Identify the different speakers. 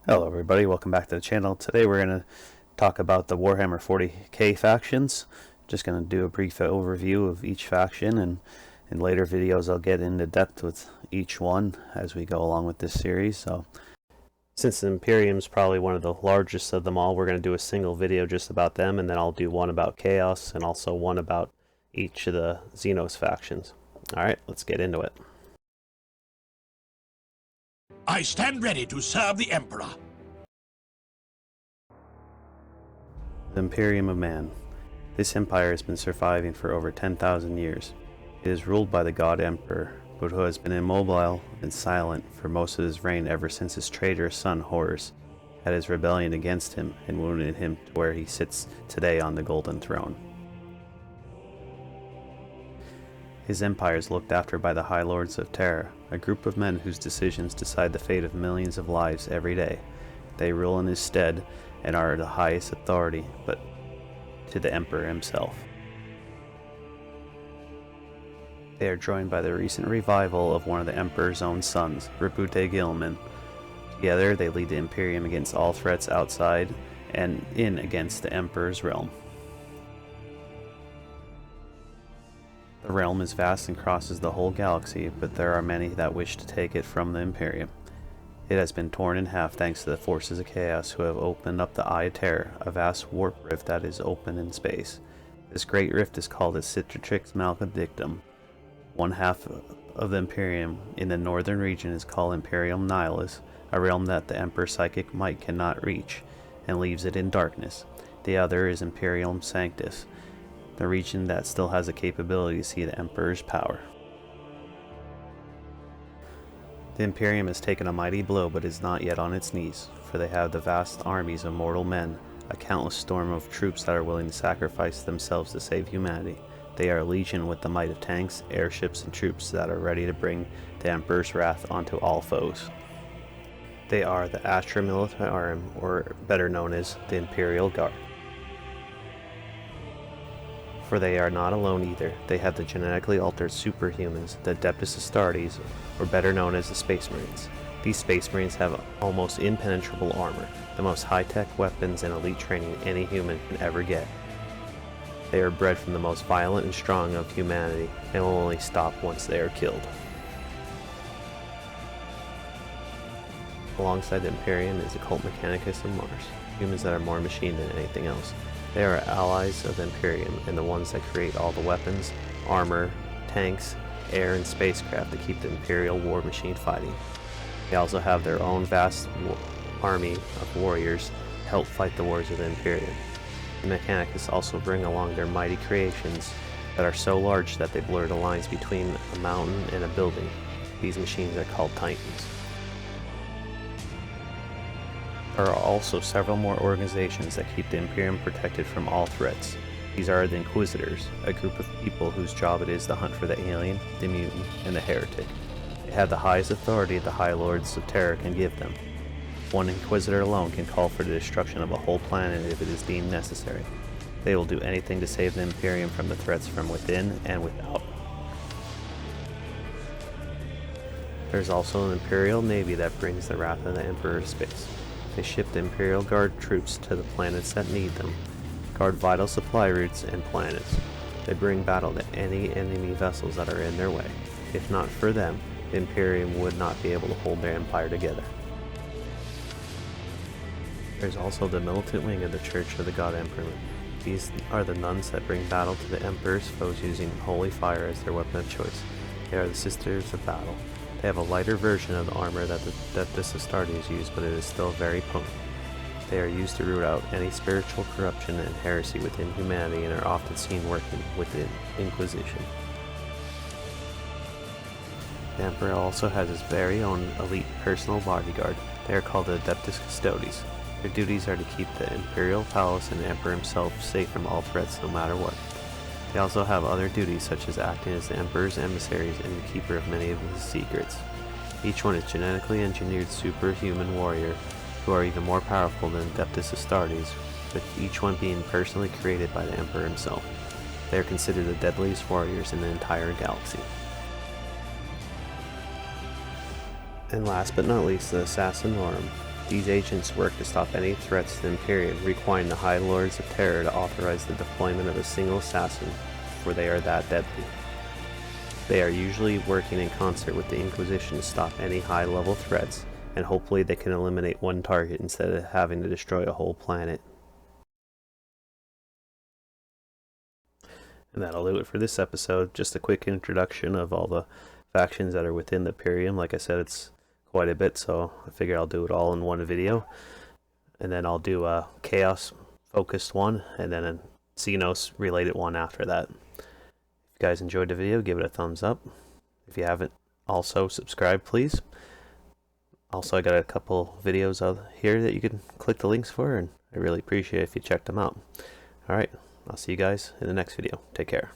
Speaker 1: Hello everybody, welcome back to the channel. Today we're going to talk about the Warhammer 40k factions. Just going to do a brief overview of each faction, and in later videos I'll get into depth with each one as we go along with this series. So, since the Imperium is probably one of the largest of them all, we're going to do a single video just about them, and then I'll do one about Chaos and also one about each of the Xenos factions. Alright, let's get into it.
Speaker 2: I stand ready to serve the Emperor.
Speaker 1: The Imperium of Man. This empire has been surviving for over 10,000 years. It is ruled by the God Emperor, but who has been immobile and silent for most of his reign ever since his traitorous son Horus had his rebellion against him and wounded him to where he sits today on the Golden Throne. His empire is looked after by the High Lords of Terra, a group of men whose decisions decide the fate of millions of lives every day. They rule in his stead and are the highest authority, but to the Emperor himself. They are joined by the recent revival of one of the Emperor's own sons, Rabute Gilman. Together they lead the Imperium against all threats outside and in against the Emperor's realm. The realm is vast and crosses the whole galaxy, but there are many that wish to take it from the Imperium. It has been torn in half thanks to the forces of Chaos, who have opened up the Eye of Terror, a vast warp rift that is open in space. This great rift is called the Cicatrix Maledictum. One half of the Imperium in the northern region is called Imperium Nihilus, a realm that the Emperor's psychic might cannot reach, and leaves it in darkness. The other is Imperium Sanctus, the region that still has the capability to see the Emperor's power. The Imperium has taken a mighty blow, but is not yet on its knees, for they have the vast armies of mortal men, a countless storm of troops that are willing to sacrifice themselves to save humanity. They are a legion with the might of tanks, airships, and troops that are ready to bring the Emperor's wrath onto all foes. They are the Astra Militarum, or better known as the Imperial Guard. For they are not alone either. They have the genetically altered superhumans, the Adeptus Astartes, or better known as the Space Marines. These Space Marines have almost impenetrable armor, the most high-tech weapons and elite training any human can ever get. They are bred from the most violent and strong of humanity, and will only stop once they are killed. Alongside the Imperium is the Cult Mechanicus of Mars, humans that are more machine than anything else. They are allies of the Imperium and the ones that create all the weapons, armor, tanks, air, and spacecraft to keep the Imperial war machine fighting. They also have their own vast army of warriors to help fight the wars of the Imperium. The Mechanicus also bring along their mighty creations that are so large that they blur the lines between a mountain and a building. These machines are called Titans. There are also several more organizations that keep the Imperium protected from all threats. These are the Inquisitors, a group of people whose job it is to hunt for the alien, the mutant, and the heretic. They have the highest authority the High Lords of Terror can give them. One Inquisitor alone can call for the destruction of a whole planet if it is deemed necessary. They will do anything to save the Imperium from the threats from within and without. There's also an Imperial Navy that brings the wrath of the Emperor to space. They ship the Imperial Guard troops to the planets that need them, guard vital supply routes and planets. They bring battle to any enemy vessels that are in their way. If not for them, the Imperium would not be able to hold their empire together. There's also the militant wing of the Church of the God Emperor. These are the nuns that bring battle to the Emperor's foes using holy fire as their weapon of choice. They are the Sisters of Battle. They have a lighter version of the armor that the Adeptus Astartes use, but it is still very potent. They are used to root out any spiritual corruption and heresy within humanity and are often seen working with the Inquisition. The Emperor also has his very own elite personal bodyguard. They are called the Adeptus Custodes. Their duties are to keep the Imperial Palace and the Emperor himself safe from all threats no matter what. They also have other duties such as acting as the Emperor's emissaries and the keeper of many of his secrets. Each one is genetically engineered superhuman warrior who are even more powerful than Adeptus Astartes, with each one being personally created by the Emperor himself. They are considered the deadliest warriors in the entire galaxy. And last but not least, the Assassinorum. These agents work to stop any threats to the Imperium, requiring the High Lords of Terror to authorize the deployment of a single assassin, for they are that deadly. They are usually working in concert with the Inquisition to stop any high-level threats, and hopefully they can eliminate one target instead of having to destroy a whole planet. And that'll do it for this episode. Just a quick introduction of all the factions that are within the Imperium. Like I said, it's quite a bit, so I figure I'll do it all in one video. And then I'll do a Chaos-focused one, and then a Xenos-related one after that. If you guys enjoyed the video, give it a thumbs up. If you haven't, also subscribe, please. Also, I got a couple videos out here that you can click the links for, and I really appreciate it if you check them out. Alright, I'll see you guys in the next video. Take care.